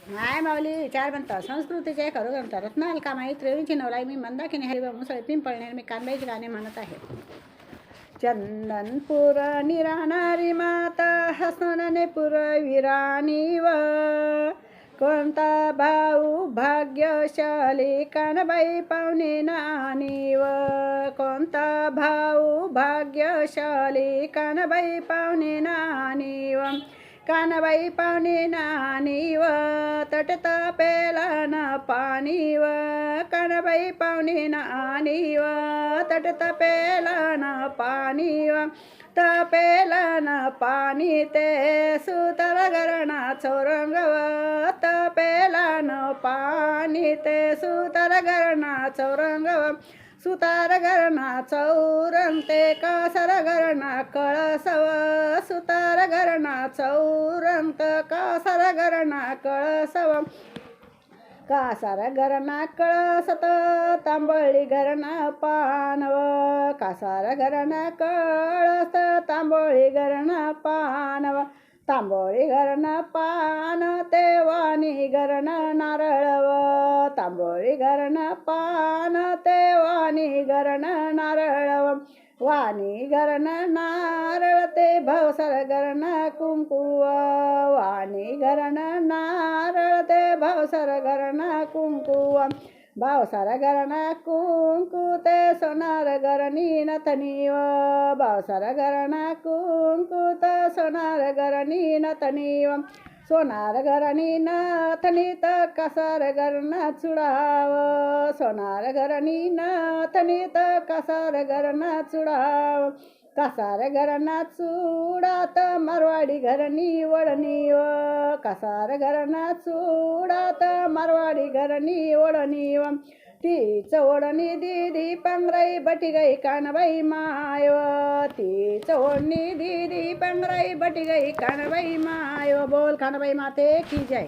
माय माऊली चार बनतात संस्कृतीचे खरं ग्रंथ रत्नाल कामाई त्रिवेणीची नवलाई मी मंदाकिनी हरिव मुसळे पिंपळणे मी कांबाईचे गाणे म्हणत आहे. चंदनपूर निराणारी माता हसनने पुरविराणी व कोणता भाऊ भाग्यशाली कानबाई पाहुणे नानी व कोणता भाऊ भाग्यशाली कानबाई पाहुणे नानी व कानबाई पाहुणे नानी व तटत पेला न पाणी व कानबाई पाहुणे नानी व तटत पेला न पाणी व तपेला न पाणी ते सुतर गरणा चौरंग व तपेला न पाणी ते सुतर गरणा चौरंग व सुतार गरणा चौरंग ते कासर गरणा कळसव सुतार गरणा चौरंग कासर गरणा कळसव कासार गरणा कळसत तांबळी गरणा पानव कासार गरणा कळस तांबळी गरणा पानव तांबोळी गरणा पान ते वाणी गरण नारळव तांबोळी गरणा पान ते वाणी गरण नारळव वाणी गरण नारळ ते भवसर गरण कुंकुव वाणी गरण नारळ ते भवसर गरण कुंकुव भावसार गरणा कुंकू ते सोनार गरणी नथनी व भावसार गरणा कुंकू ते सोनार गरणी नथनी व सोनार गरणी नथनी त कसार गरणा चुडाव सोनार गरणी नथनी त कसार गरणा चुडाव कासार गरणा चुडात मारवाडी घरणी वडणी व कासार गरणा चुडात मारवाडी घरणी वडणी व तीच ओढणी दीदी पंगराई बटी गई कानबाई माय तीच ओढणी दीदी पंगराई बटी गई कानबाई माय बोल कानबाई माते की जय.